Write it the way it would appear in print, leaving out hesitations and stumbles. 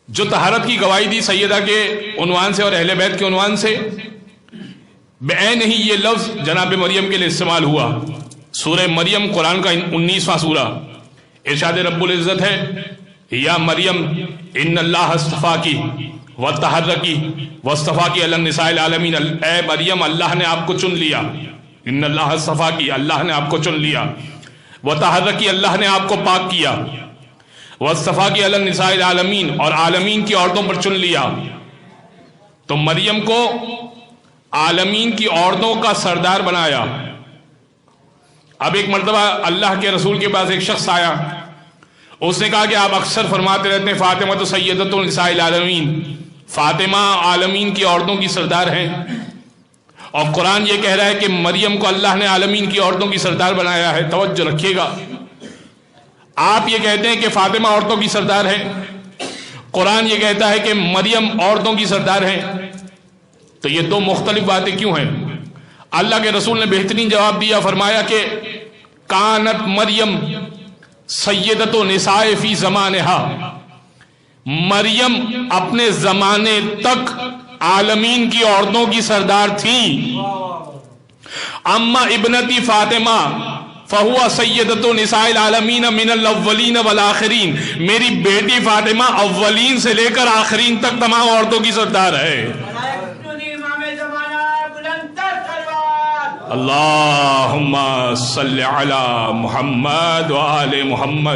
جو طہارت کی گواہی دی سیدہ کے عنوان سے اور اہل بیت کے عنوان سے، بعین ہی یہ لفظ جناب مریم کے لیے استعمال ہوا۔ سورہ مریم قرآن کا 19واں سورہ، ارشاد رب العزت ہے یا مریم ان اللہ اصطفاکی وطہرکی واصطفاکی علی النساء العالمین، اے مریم اللہ نے آپ کو چن لیا، ان اللہ اصطفاکی اللہ نے آپ کو چن لیا، وطہرکی اللہ نے آپ کو پاک کیا، واصطفاکی علی النساء العالمین اور عالمین کی عورتوں پر چن لیا۔ تو مریم کو عالمین کی عورتوں کا سردار بنایا۔ اب ایک مرتبہ اللہ کے رسول کے پاس ایک شخص آیا، اس نے کہا کہ آپ اکثر فرماتے رہتے ہیں فاطمہ تو سیدۃ النساء العالمین، فاطمہ عالمین کی عورتوں کی سردار ہیں، اور قرآن یہ کہہ رہا ہے کہ مریم کو اللہ نے عالمین کی عورتوں کی سردار بنایا ہے۔ توجہ رکھیے گا، آپ یہ کہتے ہیں کہ فاطمہ عورتوں کی سردار ہے، قرآن یہ کہتا ہے کہ مریم عورتوں کی سردار ہیں، تو یہ دو مختلف باتیں کیوں ہیں؟ اللہ کے رسول نے بہترین جواب دیا، فرمایا کہ کانت مریم سیدۃ نساء فی زمانہا، مریم اپنے زمانے تک عالمین کی عورتوں کی سردار تھیں۔ اما ابنتی فاطمہ فہو سیدۃ نساء العالمین من الاولین والآخرین، میری بیٹی فاطمہ اولین سے لے کر آخرین تک تمام عورتوں کی سردار ہے۔ اللہم صلی علی محمد و آل محمد۔